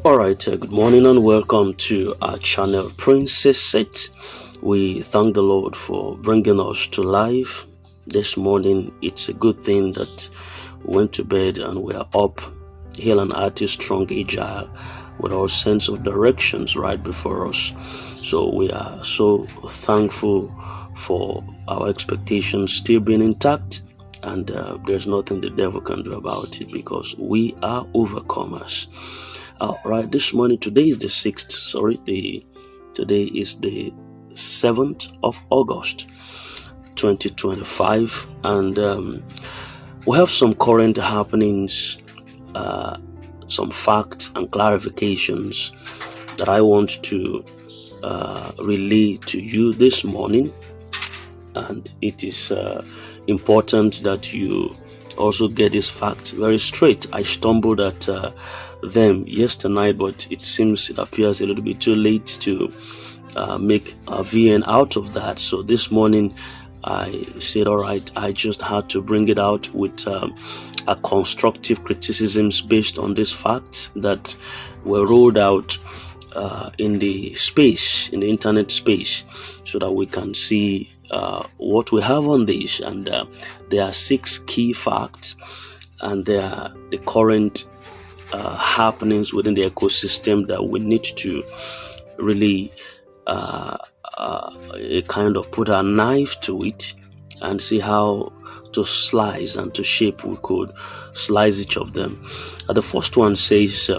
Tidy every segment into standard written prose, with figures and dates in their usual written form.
All right, good morning and welcome to our channel Princess Set. We thank the Lord for bringing us to life this morning. It's a good thing that we went to bed and we are up, hale and hearty, strong, agile, with our sense of directions right before us. So we are so thankful for our expectations still being intact, and there's nothing the devil can do about it because we are overcomers. All right, this morning, today is the 6th, today is the 7th of August, 2025, and we have some current happenings, some facts and clarifications that I want to relay to you this morning, and it is important that you also get these facts very straight. I stumbled at them yesterday, but it appears a little bit too late to make a VN out of that. So this morning I said, all right, I just had to bring it out with a constructive criticisms based on these facts that were rolled out in the internet space, so that we can see what we have on this. And there are 6 key facts, and they are the current happenings within the ecosystem that we need to really kind of put a knife to it and see how to slice and to shape we could slice each of them. The first one says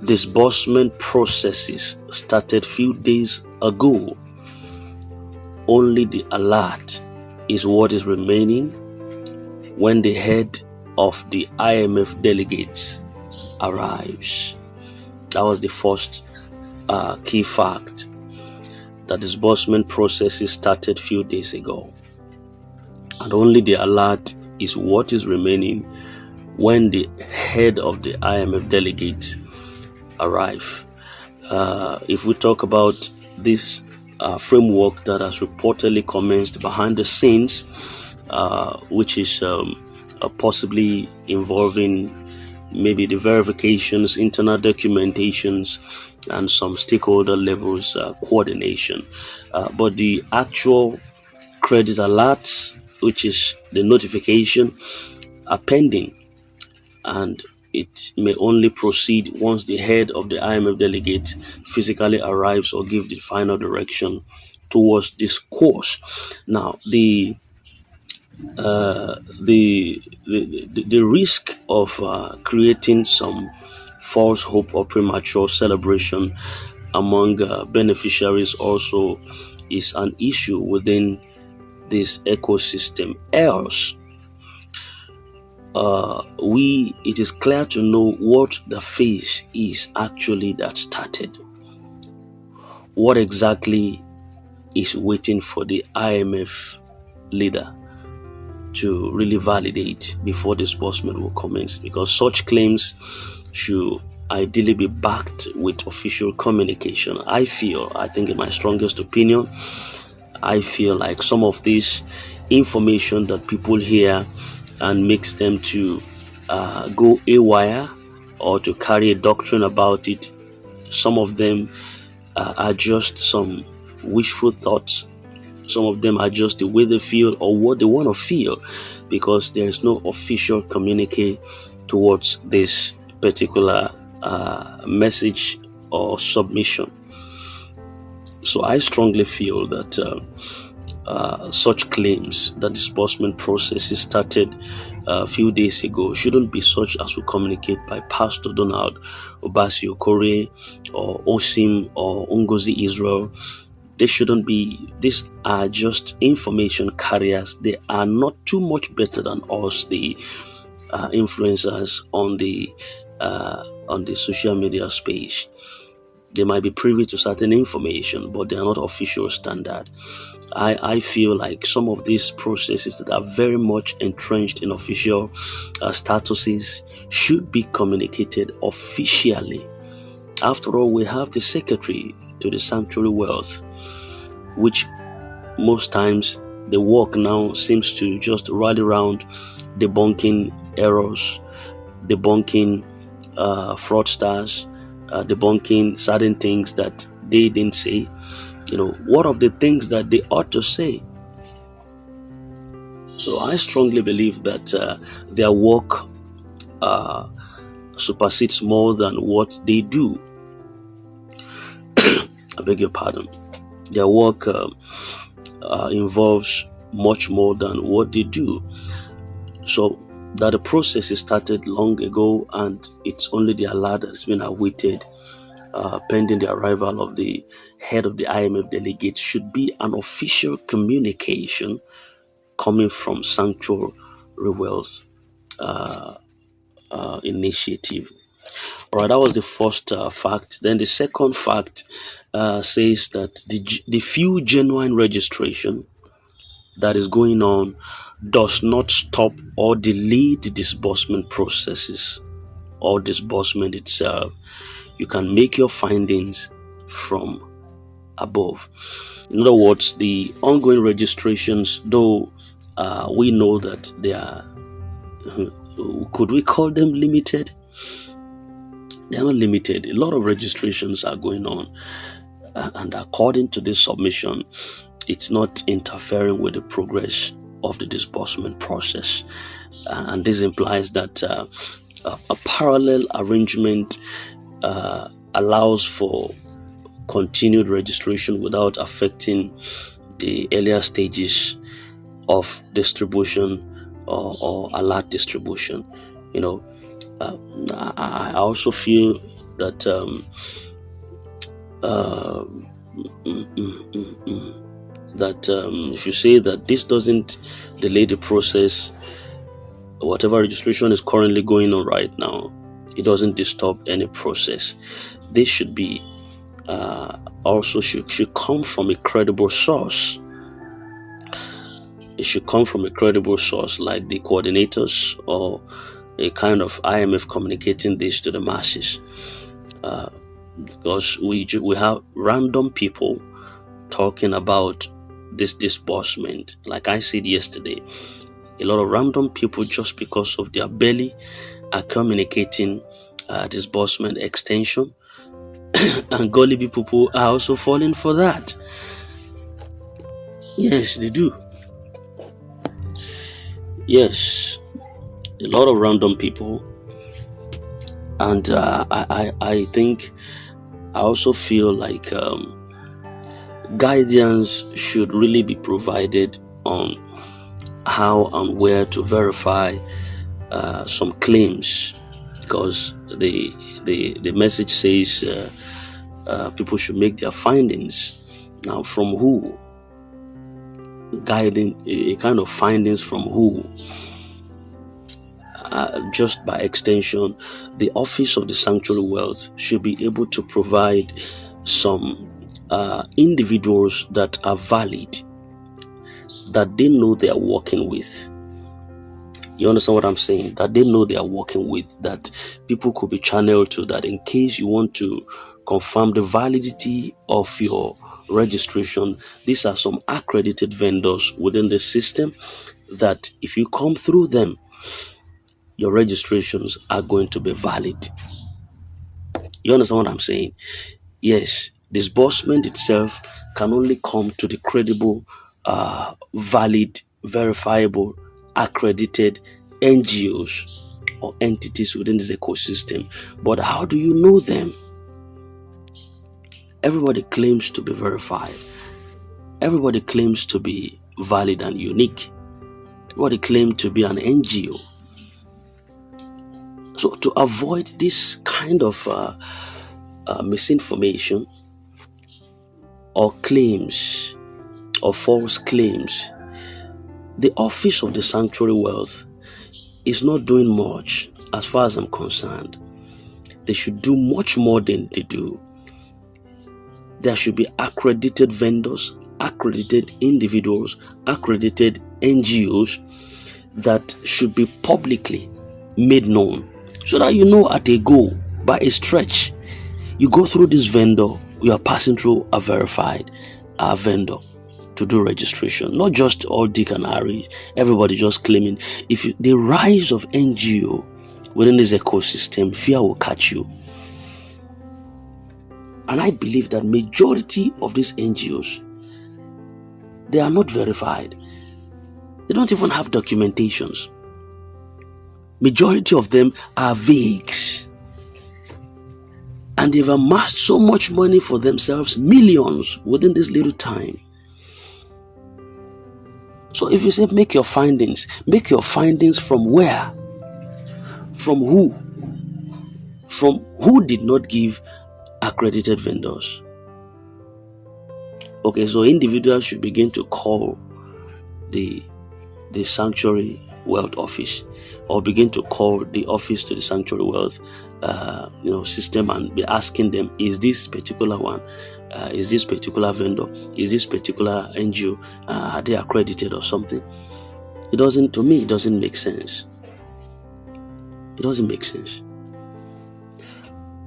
disbursement processes started few days ago. Only the alert is what is remaining when the head of the IMF delegates arrives. That was the first key fact. The disbursement processes started few days ago, and only the alert is what is remaining when the head of the IMF delegates arrive. If we talk about this framework that has reportedly commenced behind the scenes, which is possibly involving maybe the verifications, internal documentations, and some stakeholder levels coordination. But the actual credit alerts, which is the notification, are pending, and it may only proceed once the head of the IMF delegate physically arrives or gives the final direction towards this course. Now, the risk of creating some false hope or premature celebration among beneficiaries also is an issue within this ecosystem. Else, it is clear to know what the phase is actually that started. What exactly is waiting for the IMF leader to really validate before disbursement will commence? Because such claims should ideally be backed with official communication. I think in my strongest opinion, I feel like some of this information that people hear and makes them to go awire or to carry a doctrine about it, some of them are just some wishful thoughts. Some of them are just the way they feel or what they want to feel, because there is no official communique towards this particular message or submission. So I strongly feel that such claims that disbursement processes started a few days ago shouldn't be such as we communicate by Pastor Donald Obasio Kore or Osim or Ngozi Israel. They shouldn't be. These are just information carriers. They are not too much better than us, the influencers on the social media space. They might be privy to certain information, but they are not official standard. I feel like some of these processes that are very much entrenched in official statuses should be communicated officially. After all, we have the secretary to the sanctuary wealth, which most times the work now seems to just rally around debunking errors, debunking fraudsters, debunking certain things that they didn't say. What of the things that they ought to say? So I strongly believe that their work supersedes more than what they do. I beg your pardon. Their work involves much more than what they do. So that the process is started long ago, and it's only the alert that's been awaited pending the arrival of the head of the IMF delegates, should be an official communication coming from Sanctuary Wealth Initiative. All right, that was the first fact. Then the second fact says that the few genuine registration that is going on does not stop or delay the disbursement processes or disbursement itself. You can make your findings from above. In other words, the ongoing registrations, though we know that they are, could we call them limited? They are not limited. A lot of registrations are going on, and according to this submission, it's not interfering with the progress of the disbursement process. And this implies that a parallel arrangement allows for continued registration without affecting the earlier stages of distribution or alert distribution. I also feel that if you say that this doesn't delay the process, whatever registration is currently going on right now, it doesn't disturb any process. This should be also should come from a credible source. It should come from a credible source like the coordinators or a kind of IMF communicating this to the masses. Because we have random people talking about this disbursement. Like I said yesterday, a lot of random people, just because of their belly, are communicating disbursement extension, and gullible people are also falling for that. Yes, they do. Yes, a lot of random people, and I think I also feel like guidance should really be provided on how and where to verify some claims, because the message says people should make their findings. Now, from who? Guiding a kind of findings from who? Just by extension, the Office of the Sanctuary Wealth should be able to provide some individuals that are valid, that they know they are working with. You understand what I'm saying? That they know they are working with, that people could be channeled to, that in case you want to confirm the validity of your registration, these are some accredited vendors within the system that if you come through them, your registrations are going to be valid. You understand what I'm saying? Yes, disbursement itself can only come to the credible, valid, verifiable, accredited NGOs or entities within this ecosystem. But how do you know them? Everybody claims to be verified. Everybody claims to be valid and unique. Everybody claims to be an NGO. So to avoid this kind of misinformation or claims or false claims, the Office of the Sanctuary Wealth is not doing much as far as I'm concerned. They should do much more than they do. There should be accredited vendors, accredited individuals, accredited NGOs that should be publicly made known, so that you know at a go, by a stretch, you go through this vendor, you are passing through a verified vendor to do registration. Not just all Dick and Harry, everybody just claiming. The rise of NGO within this ecosystem, fear will catch you. And I believe that majority of these NGOs, they are not verified. They don't even have documentations. Majority of them are vague. And they've amassed so much money for themselves, millions within this little time. So if you say make your findings from where? From who? From who did not give accredited vendors? Okay, so individuals should begin to call the Sanctuary Wealth Office, or begin to call the office to the Sanctuary Wealth system, and be asking them, is this particular one, is this particular vendor, is this particular NGO, are they accredited or something? To me, it doesn't make sense. It doesn't make sense.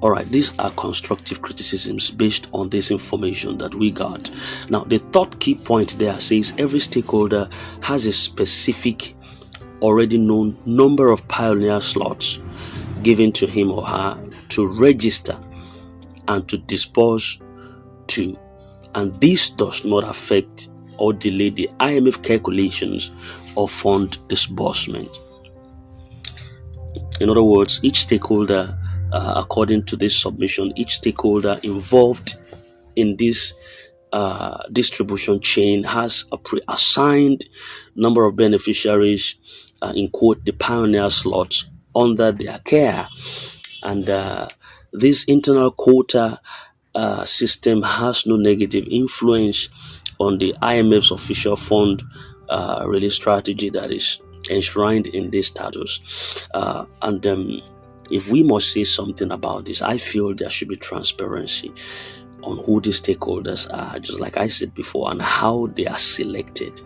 All right, these are constructive criticisms based on this information that we got. Now, the third key point there says every stakeholder has a specific, already known number of pioneer slots given to him or her to register and to disperse to, and this does not affect or delay the IMF calculations of fund disbursement. In other words, each stakeholder, according to this submission, each stakeholder involved in this distribution chain has a pre-assigned number of beneficiaries, in quote, the pioneer slots under their care. And this internal quota system has no negative influence on the IMF's official fund release strategy that is enshrined in this status. If we must say something about this, I feel there should be transparency on who the stakeholders are, just like I said before, and how they are selected.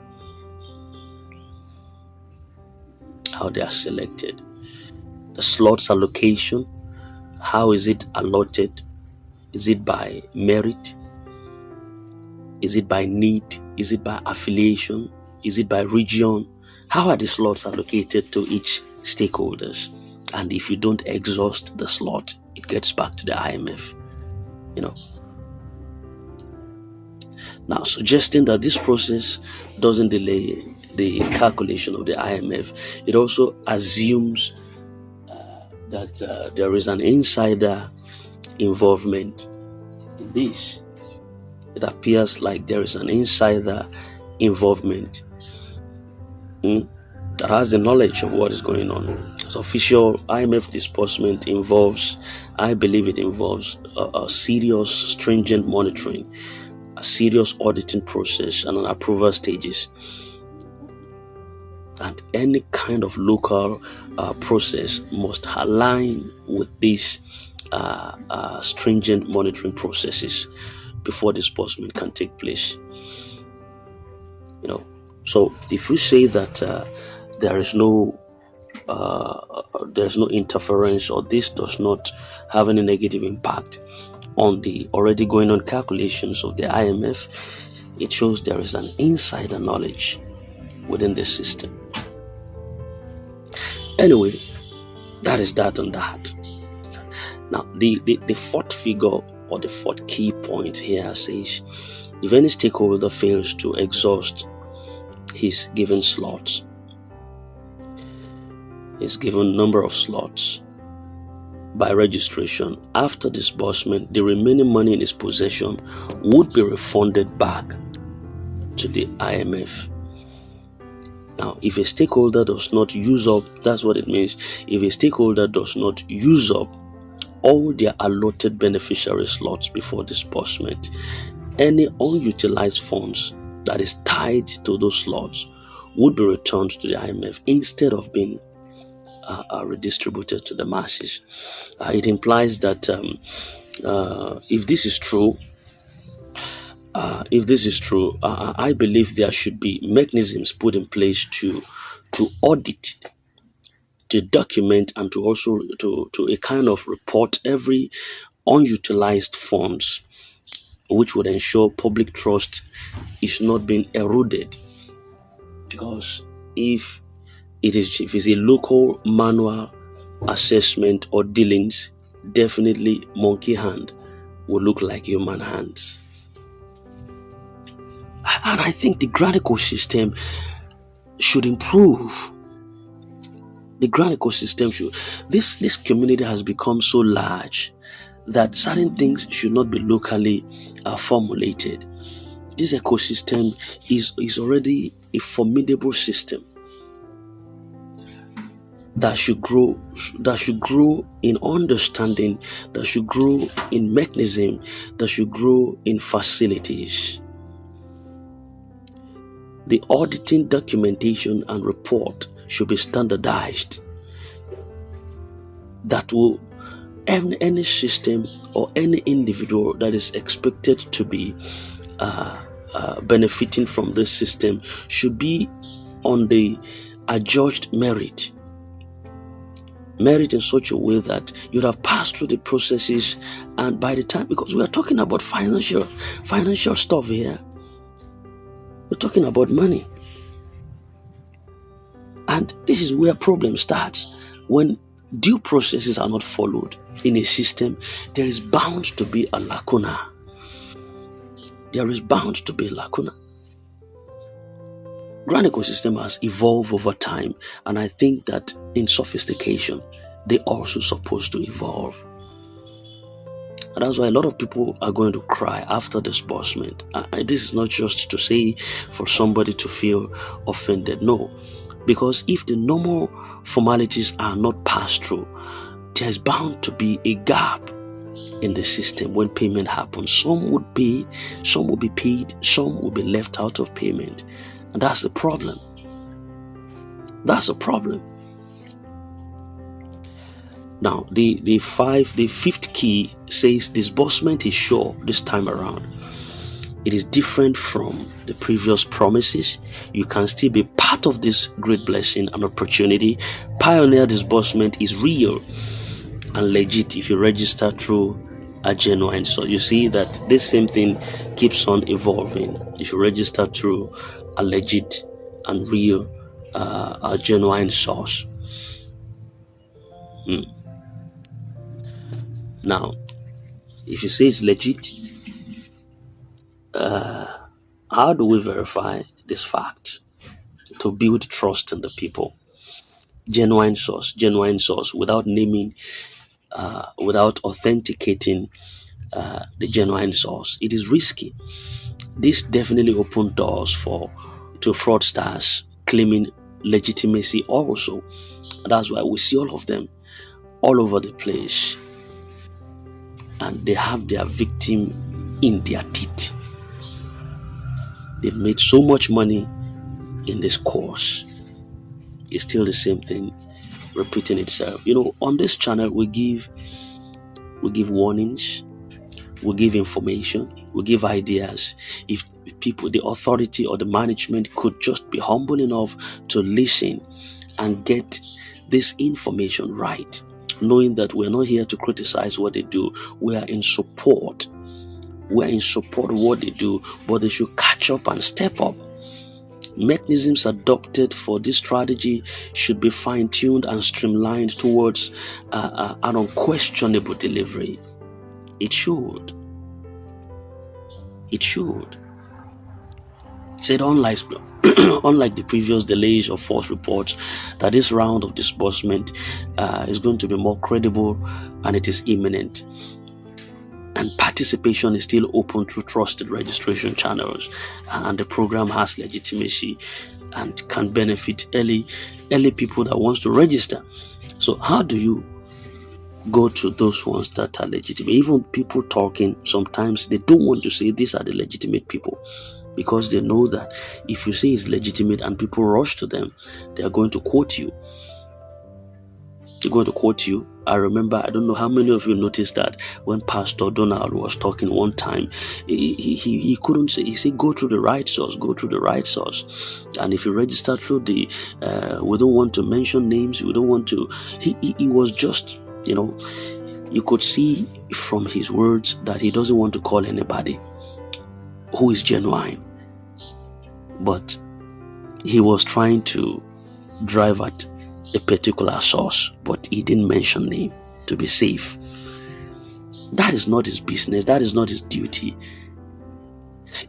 The slots allocation, how is it allotted? Is it by merit? Is it by need? Is it by affiliation? Is it by region? How are the slots allocated to each stakeholders? And if you don't exhaust the slot, it gets back to the IMF. Now, suggesting that this process doesn't delay the calculation of the IMF, it also assumes that there is an insider involvement in this. It appears like there is an insider involvement that has the knowledge of what is going on. So official IMF disbursement involves, I believe it involves a serious, stringent monitoring, a serious auditing process, and an approval stages. And any kind of local process must align with these stringent monitoring processes before disbursement can take place. So if we say that there's no interference, or this does not have any negative impact on the already going on calculations of the IMF, it shows there is an insider knowledge within the system. Anyway, that is that on that. Now, the fourth figure, or the fourth key point here says, if any stakeholder fails to exhaust his given slots, his given number of slots by registration, after disbursement, the remaining money in his possession would be refunded back to the IMF. Now, if a stakeholder does not use up, that's what it means. If a stakeholder does not use up all their allotted beneficiary slots before disbursement, any unutilized funds that is tied to those slots would be returned to the IMF instead of being redistributed to the masses. It implies that if this is true, I believe there should be mechanisms put in place to audit, to document, and to also to a kind of report every unutilized funds, which would ensure public trust is not being eroded. Because if it's a local manual assessment or dealings, definitely monkey hand will look like human hands. And I think the grant ecosystem should improve. The grant ecosystem should. This community has become so large that certain things should not be locally formulated. This ecosystem is already a formidable system that should grow in understanding, that should grow in mechanism, that should grow in facilities. The auditing documentation and report should be standardized. That will any system or any individual that is expected to be benefiting from this system should be on the adjudged merit in such a way that you'd have passed through the processes, and by the time, because we are talking about financial stuff here, we're talking about money, and this is where problem starts. When due processes are not followed in a system, there is bound to be a lacuna. Grant ecosystem has evolved over time, and I think that in sophistication, they also supposed to evolve. And that's why a lot of people are going to cry after disbursement. This is not just to say for somebody to feel offended, no. Because if the normal formalities are not passed through, there's bound to be a gap in the system when payment happens. Some would pay, some will be paid, some will be left out of payment. And that's the problem. Now, the fifth key says disbursement is sure this time around. It is different from the previous promises. You can still be part of this great blessing and opportunity. Pioneer disbursement is real and legit if you register through a genuine source. You see that this same thing keeps on evolving. If you register through a legit and real, a genuine source. Now, if you say it's legit, how do we verify this fact to build trust in the people? Genuine source, without naming, without authenticating the genuine source. It is risky. This definitely opened doors to fraudsters claiming legitimacy also. That's why we see all of them all over the place, and they have their victim in their teeth. They've made so much money in this course. It's still the same thing repeating itself. On this channel we give warnings, we give information, we give ideas. If people, the authority or the management could just be humble enough to listen and get this information right, knowing that we're not here to criticize what they do, we are in support. We're in support of what they do, but they should catch up and step up. Mechanisms adopted for this strategy should be fine-tuned and streamlined towards an unquestionable delivery. It should. Said unlike the previous delays or false reports, that this round of disbursement is going to be more credible and it is imminent. And participation is still open through trusted registration channels, and the program has legitimacy and can benefit early people that wants to register. So how do you go to those ones that are legitimate? Even people talking, sometimes they don't want to say these are the legitimate people, because they know that if you say it's legitimate and people rush to them, they are going to quote you. I remember, I don't know how many of you noticed that when Pastor Donald was talking one time, he couldn't say, he said, go through the right source. And if you register through the, we don't want to mention names, we don't want to, he was just, you could see from his words that he doesn't want to call anybody who is genuine. But he was trying to drive at a particular source, but he didn't mention name to be safe. That is not his business. That is not his duty.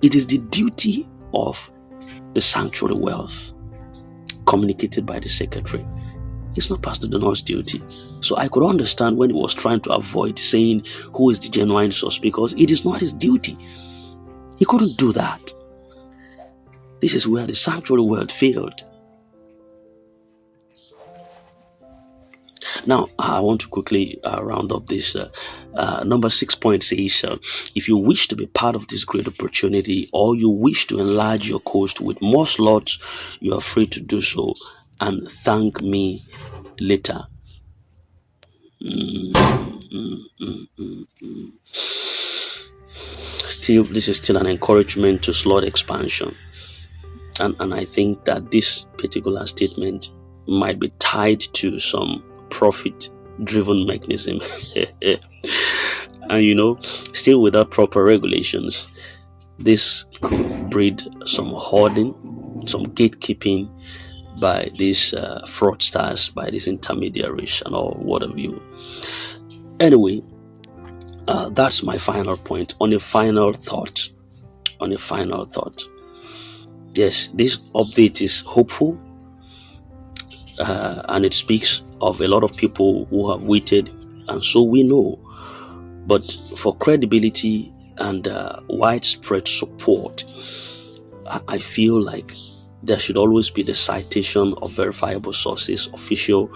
It is the duty of the sanctuary wealth communicated by the secretary. It's not Pastor Donald's duty. So I could understand when he was trying to avoid saying who is the genuine source, because it is not his duty. He couldn't do that. This is where the sanctuary world failed. Now, I want to quickly round up this. Number 6 point says, if you wish to be part of this great opportunity, or you wish to enlarge your coast with more slots, you are free to do so and thank me later. Still, this is still an encouragement to slot expansion. And I think that this particular statement might be tied to some profit-driven mechanism. And still without proper regulations, this could breed some hoarding, some gatekeeping by these fraudsters, by these intermediaries and all what have you. Anyway, that's my final point. On a final thought, yes, this update is hopeful, and it speaks of a lot of people who have waited, and so we know. But for credibility and widespread support, I feel like there should always be the citation of verifiable sources, official,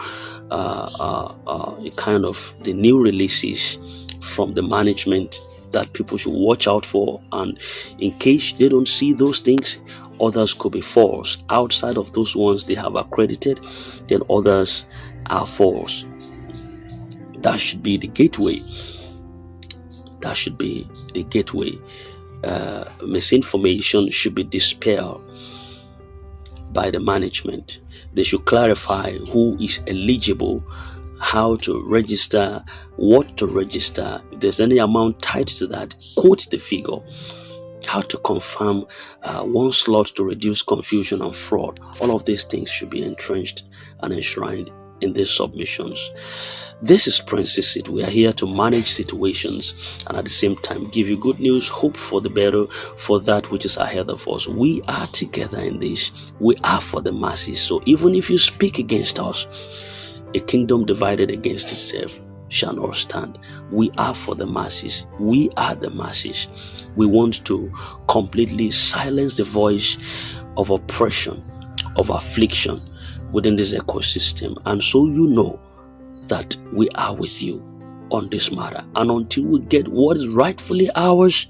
kind of the new releases from the management that people should watch out for. And in case they don't see those things, others could be false. Outside of those ones they have accredited, then others are false. That should be the gateway. Misinformation should be dispelled by the management. They should clarify who is eligible, how to register, what to register. If there's any amount tied to that, quote the figure. How to confirm one slot to reduce confusion and fraud. All of these things should be entrenched and enshrined in these submissions. This is Prince's Seat. We are here to manage situations and at the same time give you good news, hope for the better, for that which is ahead of us. We are together in this. We are for the masses. So even if you speak against us, a kingdom divided against itself shall not stand. We are for the masses. We are the masses. We want to completely silence the voice of oppression, of affliction within this ecosystem. And so you know that we are with you on this matter. And until we get what is rightfully ours,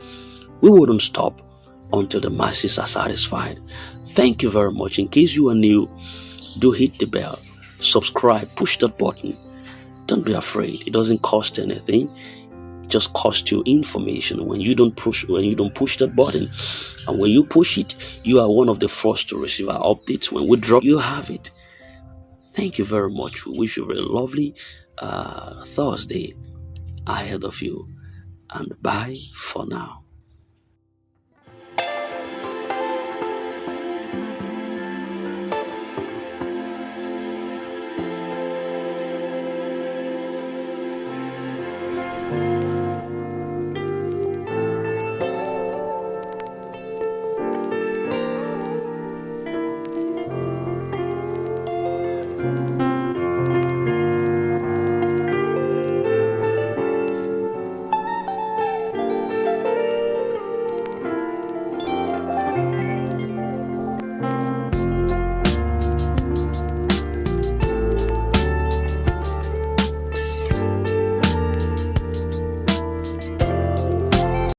we wouldn't stop until the masses are satisfied. Thank you very much. In case you are new, do hit the bell, subscribe, push that button. Don't be afraid. It doesn't cost anything. It just costs you information when you don't push that button. And when you push it, you are one of the first to receive our updates. When we drop, you have it. Thank you very much. We wish you a very lovely Thursday ahead of you. And bye for now.